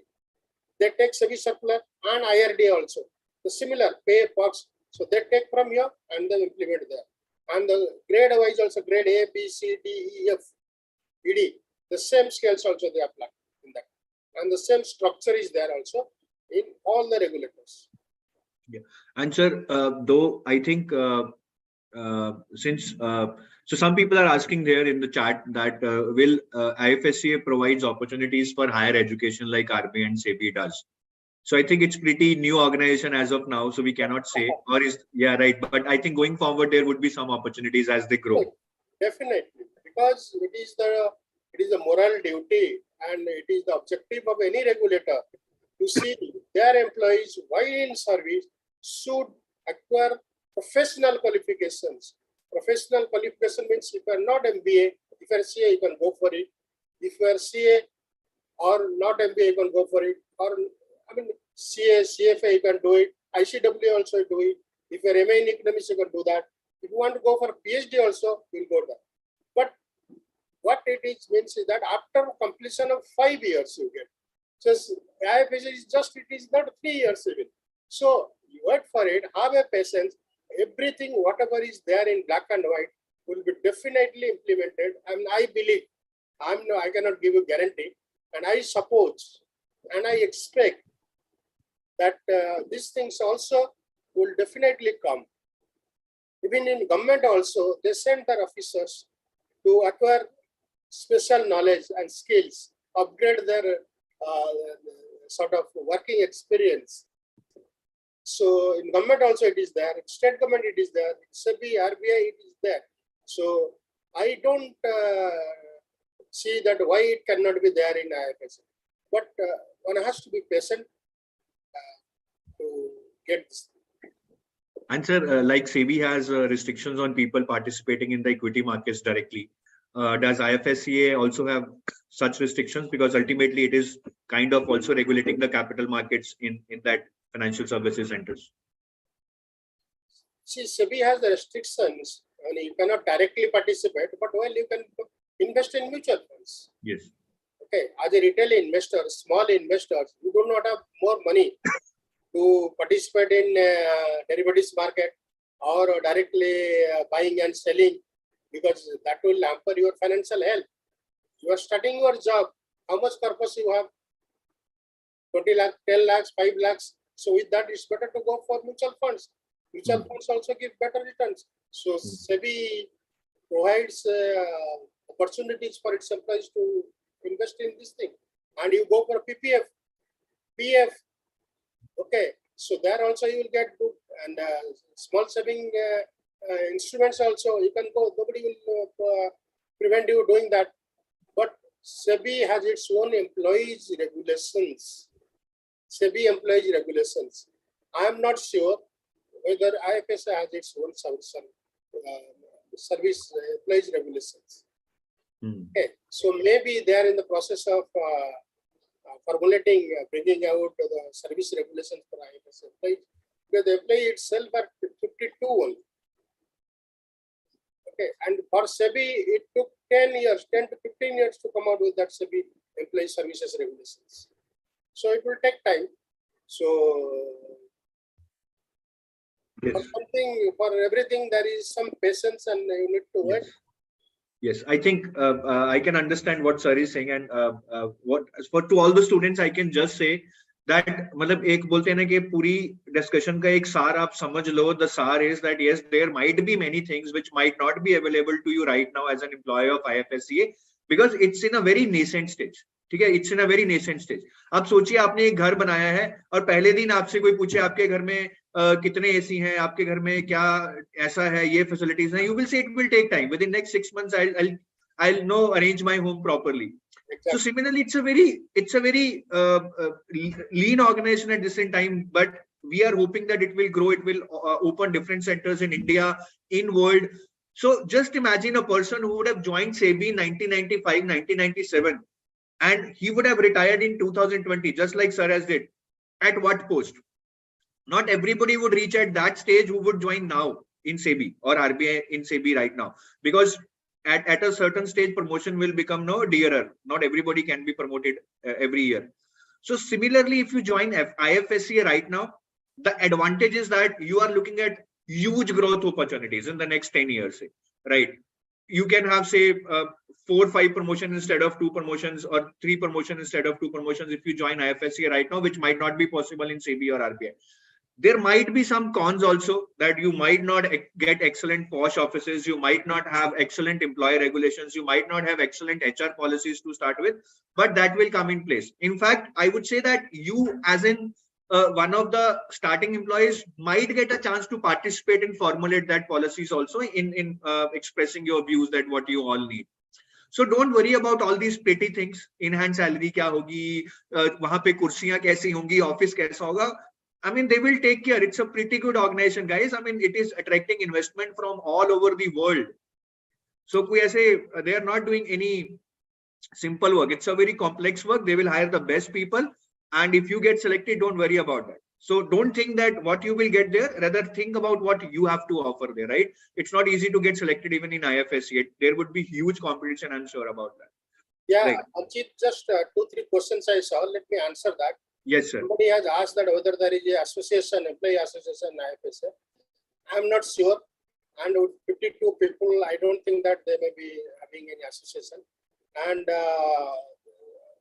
They take SEBI circular and IRDA also. The similar pay perks. So they take from here and then implement there. And the grade wise also grade A, B, C, D, E, F, E, D. The same scales also they apply in that. And the same structure is there also in all the regulators. Yeah. And sir, though I think so some people are asking there in the chat that will IFSCA provides opportunities for higher education like RBI and SEBI does. So I think it's pretty new organization as of now, so we cannot say, or is, yeah, right. But I think going forward, there would be some opportunities as they grow. Definitely, because it is the moral duty and it is the objective of any regulator to see their employees while in service should acquire professional qualifications. Professional qualification means if you are not MBA, if you are CA, you can go for it. If you are CA or not MBA, you can go for it. Or CA, CFA, you can do it. ICW also do it. If you are MA in economics, you can do that. If you want to go for PhD also, you will go there. But what it is means is that after completion of 5 years, you get. So IFSCA is just, it is not 3 years even. So you wait for it, have a patience. Everything, whatever is there in black and white, will be definitely implemented. And I believe, I cannot give you guarantee, and I suppose, and I expect that these things also will definitely come. Even in government also, they send their officers to acquire special knowledge and skills, upgrade their sort of working experience. So in government also it is there, in state government it is there, in SEBI, RBI it is there. So I don't see that why it cannot be there in IFSCA. But one has to be patient to get this. And sir, like SEBI has restrictions on people participating in the equity markets directly. Does IFSCA also have such restrictions? Because ultimately it is kind of also regulating the capital markets in that financial services centers. See, SEBI has the restrictions. I mean, you cannot directly participate, but well, you can invest in mutual funds. Yes. Okay, as a retail investor, small investors, you do not have more money to participate in derivatives market or directly buying and selling, because that will hamper your financial health. You are starting your job. How much purpose you have? 20 lakhs, 10 lakhs, 5 lakhs. So with that, it's better to go for mutual funds. Mutual funds also give better returns. So SEBI provides opportunities for its employees to invest in this thing, and you go for PPF, PF. Okay, so there also you will get good, and small saving instruments also you can go. Nobody will prevent you doing that. But SEBI has its own employees regulations. SEBI employees regulations. I am not sure whether IFSCA has its own service employees regulations. Okay, so maybe they are in the process of formulating, bringing out the service regulations for IFSCA employees, because the employee itself are 52 only. Okay, and for SEBI, it took 10 to 15 years to come out with that SEBI employee services regulations. So it will take time. So for everything, there is some patience and you need to wait. Yes, I think I can understand what sir is saying, and to all the students, I can just say that मतलब एक बोलते हैं ना कि पूरी discussion का एक सार आप समझ लो. The सार is that yes, there might be many things which might not be available to you right now as an employee of IFSCA, because it's in a very nascent stage. ठीक है, it's in a very nascent stage. आप सोचिए आपने एक घर बनाया है और पहले दिन आपसे कोई पूछे आपके घर में कितने एसी हैं, आपके घर में क्या ऐसा है, ये फैसिलिटीज हैं, you will say it will take time. Within next 6 months I'll know arrange my home properly. Exactly. So similarly, it's a very lean organization at this time, but we are hoping that it will grow. It will open different centers in India, in world. So just imagine a person who would have joined SEBI in 1995, 1997, and he would have retired in 2020, just like Sir has did. At what post? Not everybody would reach at that stage who would join now in SEBI or RBI in SEBI right now, because at a certain stage promotion will become dearer. Not everybody can be promoted every year. So similarly, if you join IFSCA right now, the advantage is that you are looking at huge growth opportunities in the next 10 years, right? You can have, say, 4 or 5 promotions instead of 2 promotions, or 3 promotions instead of 2 promotions if you join IFSCA right now, which might not be possible in SEBI or RBI. There might be some cons also, that you might not get excellent posh offices, you might not have excellent employee regulations, you might not have excellent HR policies to start with, but that will come in place. In fact, I would say that you, as in one of the starting employees, might get a chance to participate and formulate that policies also in expressing your views, that what you all need. So don't worry about all these petty things. In-hand salary क्या होगी, वहाँ पे कुर्सियाँ कैसी होंगी, office कैसा होगा. I mean, they will take care. It's a pretty good organization, guys. I mean, it is attracting investment from all over the world. So they are not doing any simple work. It's a very complex work. They will hire the best people. And if you get selected, don't worry about that. So don't think that what you will get there, rather think about what you have to offer there, right? It's not easy to get selected even in IFSCA. There would be huge competition, I'm sure about that. Yeah, right. Anchit, just 2-3 questions I saw. Let me answer that. Yes, sir. Somebody has asked that whether there is an association, employee association, IFSCA. I'm not sure. And with 52 people, I don't think that they may be having any association. And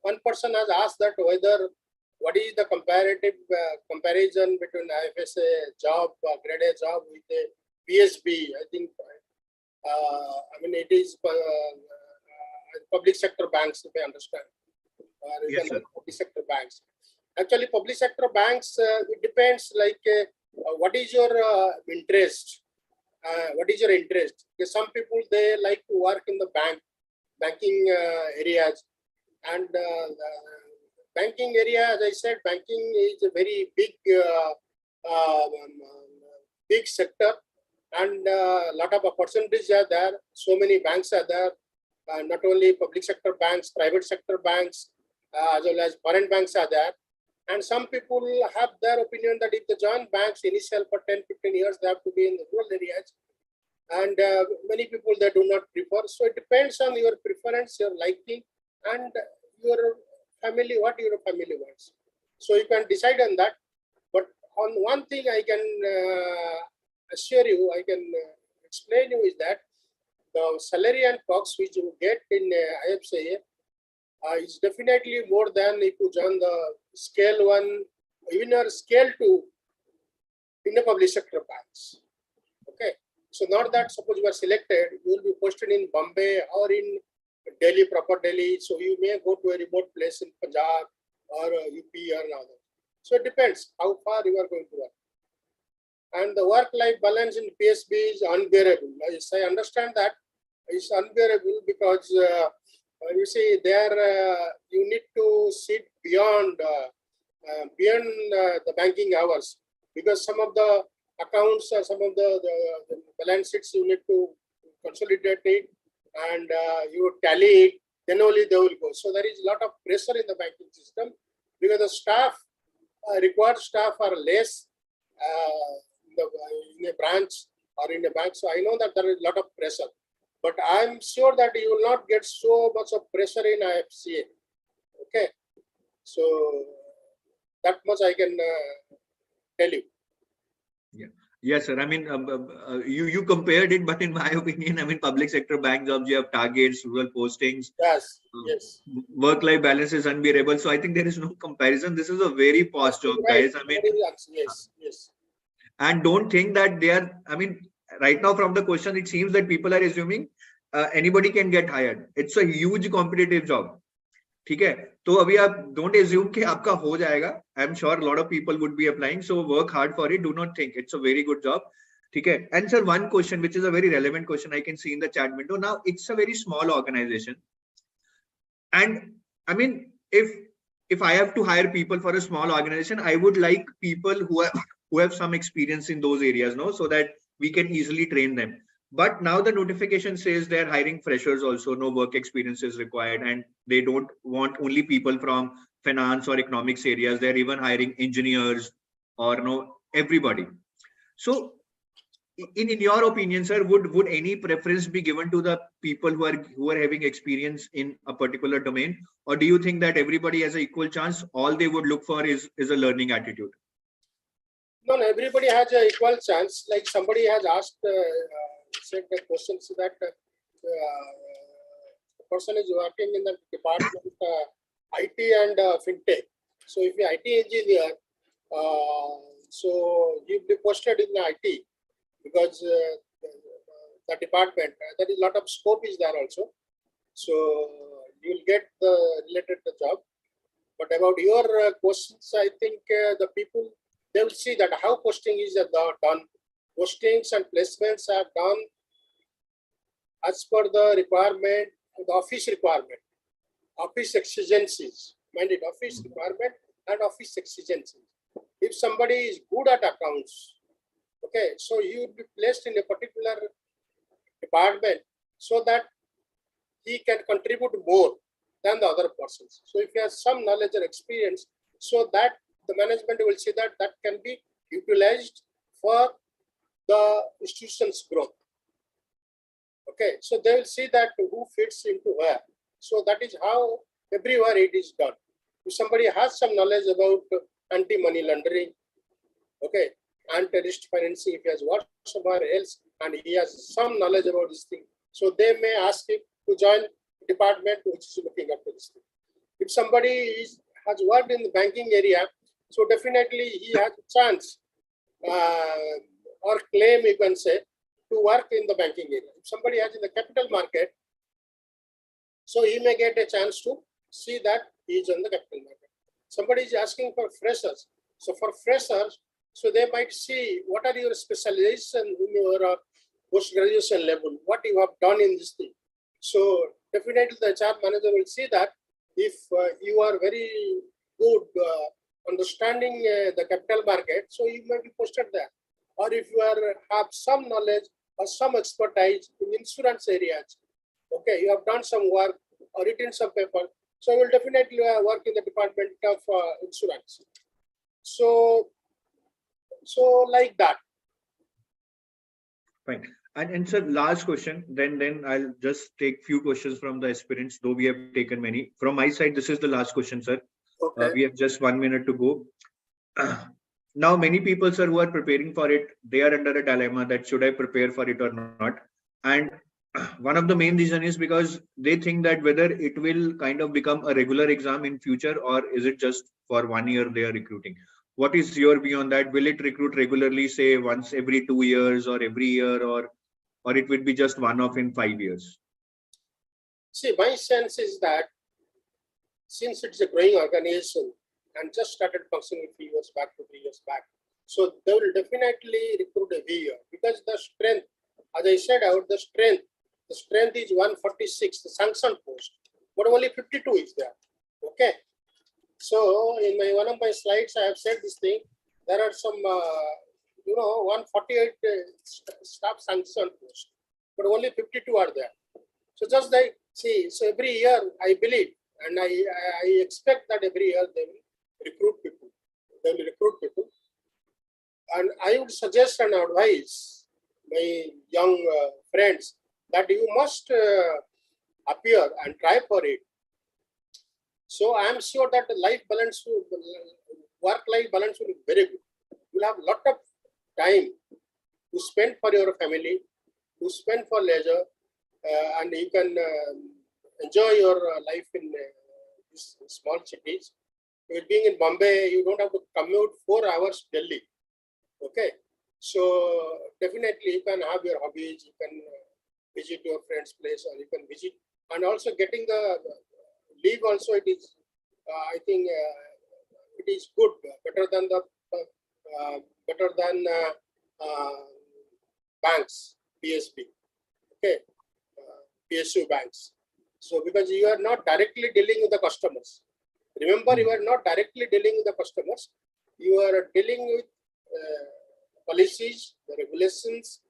one person has asked that what is the comparative comparison between IFSCA job, grade A job with the PSB? I think, I mean, it is public sector banks, if I understand. Yes, sir. Public sector banks. Actually, public sector banks, it depends, like what is your interest? What is your interest? Because some people, they like to work in the banking areas. And banking area, as I said, banking is a very big, big sector. And a lot of opportunities are there. So many banks are there. Not only public sector banks, private sector banks, as well as foreign banks are there. And some people have their opinion that if they join banks initial for 10-15 years, they have to be in the rural areas. And many people, they do not prefer. So it depends on your preference, your liking, and your family, what your family wants. So you can decide on that. But on one thing I can assure you, I can explain you, is that the salary and perks which you get in IFSCA is definitely more than if you join the scale 1, even or scale 2 in the public sector banks. Okay, So not that suppose you are selected, you will be posted in Bombay or in Delhi, proper Delhi. So you may go to a remote place in Punjab or UP or another. So it depends how far you are going to work. And the work-life balance in PSB is unbearable. Yes, I understand that it's unbearable because you see there you need to sit beyond the banking hours, because some of the accounts, some of the balance sheets you need to consolidate it and you tally it, then only they will go. So there is a lot of pressure in the banking system because the staff, required staff are less in a branch or in a bank. So I know that there is a lot of pressure, but I'm sure that you will not get so much of pressure in IFSCA. Okay, so that much I can tell you. Yeah. Yes, sir. I mean, you compared it, but in my opinion, I mean, public sector bank jobs, you have targets, rural postings. Yes, yes. Work-life balance is unbearable. So I think there is no comparison. This is a very posh job, guys. I mean, yes, yes. And don't think that they are, I mean, right now from the question, it seems that people are assuming anybody can get hired. It's a huge competitive job. ठीक है, तो अभी आप don't assume कि आपका हो जाएगा. I'm sure a lot of people would be applying, so work hard for it. Do not think it's a very good job. ठीक है. And sir, one question which is a very relevant question I can see in the chat window. Now it's a very small organization, and I mean, if I have to hire people for a small organization, I would like people who have some experience in those areas, no, so that we can easily train them. But now the notification says they're hiring freshers also, no work experience is required, and they don't want only people from finance or economics areas. They're even hiring engineers or no everybody. So in your opinion, sir, would any preference be given to the people who are having experience in a particular domain, or do you think that everybody has an equal chance? All they would look for is a learning attitude. No, everybody has an equal chance. Like somebody has asked, said the question, so that the person is working in the department IT and fintech. So if you're IT engineer, so you'll be posted in the IT because the department, there is a lot of scope is there also. So you'll get the related the job. But about your questions, I think the people, they will see that how posting is done. Postings and placements are done as per the requirement, the office requirement, office exigencies, minded office requirement and office exigencies. If somebody is good at accounts, okay, so you would be placed in a particular department so that he can contribute more than the other persons. So if he has some knowledge or experience, so that the management will see that that can be utilized for the institution's growth. Okay, so they will see that who fits into where. So that is how everywhere it is done. If somebody has some knowledge about anti-money laundering, okay, anti-terrorist financing, if he has worked somewhere else and he has some knowledge about this thing, so they may ask him to join the department which is looking after this thing. If somebody has worked in the banking area, so definitely he has a chance or claim, you can say, to work in the banking area. If somebody has in the capital market, so he may get a chance to see that he is on the capital market. Somebody is asking for freshers. So for freshers, so they might see what are your specialization in your post-graduation level, what you have done in this thing. So definitely the HR manager will see that if you are very good understanding the capital market, so you may be posted there. Or if you have some knowledge or some expertise in insurance areas, okay, you have done some work or written some paper, so you will definitely work in the department of insurance. So like that. Fine. And sir, last question, then I'll just take few questions from the aspirants, though we have taken many. From my side, this is the last question, sir. Okay. We have just 1 minute to go. Now, many people, sir, who are preparing for it, they are under a dilemma that should I prepare for it or not. And one of the main reason is because they think that whether it will kind of become a regular exam in future, or is it just for 1 year they are recruiting. What is your view on that? Will it recruit regularly, say once every 2 years or every year, or or it would be just one-off in 5 years? See, my sense is that since it's a growing organization and just started functioning 3 years back to 3 years back, so they will definitely recruit every year because the strength, as I said, the strength is 146, the sanctioned post, but only 52 is there. Okay. So in one of my slides, I have said this thing. There are some, 148 staff sanctioned posts, but only 52 are there. So just like, see, so every year I believe, and I expect that every year they will recruit people. And I would suggest and advise my young friends that you must appear and try for it. So I am sure that the work-life balance will be very good. You will have a lot of time to spend for your family, to spend for leisure, and you can enjoy your life in these small cities. Being in Bombay, you don't have to commute 4 hours daily. Okay, so definitely you can have your hobbies. You can visit your friend's place, or you can visit, and also getting the leave. Also, it is. I think it is good, better than banks, PSB. Okay, PSU banks. So because you are not directly dealing with the customers. Remember, you are not directly dealing with the customers. You are dealing with policies, the regulations,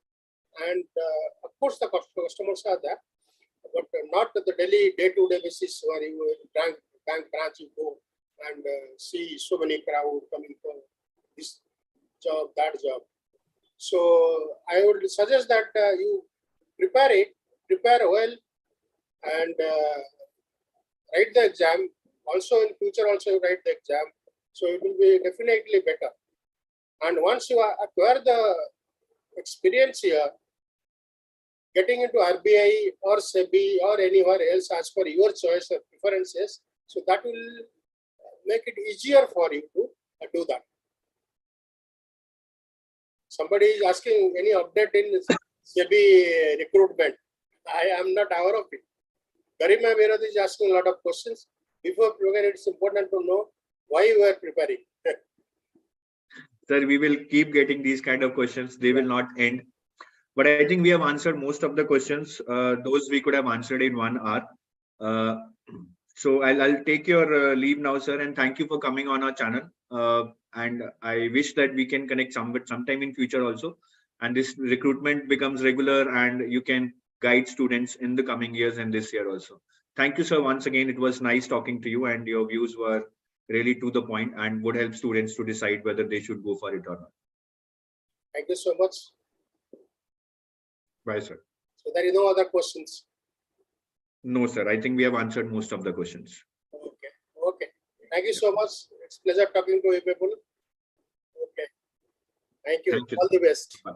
and of course the customers are there, but not the daily day-to-day basis where you bank branch you go and see so many crowd coming for this job, that job. So I would suggest that you prepare well, and write the exam. Also in future, also you write the exam. So it will be definitely better. And once you acquire the experience here, getting into RBI or SEBI or anywhere else as per your choice or preferences, so that will make it easier for you to do that. Somebody is asking any update in SEBI recruitment. I am not aware of it. Garima Virad is asking a lot of questions. Before preparing, it's important to know why you are preparing. Sir, we will keep getting these kind of questions. They will not end. But I think we have answered most of the questions. Those we could have answered in 1 hour. So I'll take your leave now, sir, and thank you for coming on our channel. And I wish that we can connect sometime in future also. And this recruitment becomes regular, and you can guide students in the coming years and this year also. Thank you, sir. Once again, it was nice talking to you, and your views were really to the point and would help students to decide whether they should go for it or not. Thank you so much. Bye, sir. So there is no other questions. No, sir. I think we have answered most of the questions. Okay. Thank you so much. It's a pleasure talking to you people. Okay. Thank you. Thank you. All the best. Bye.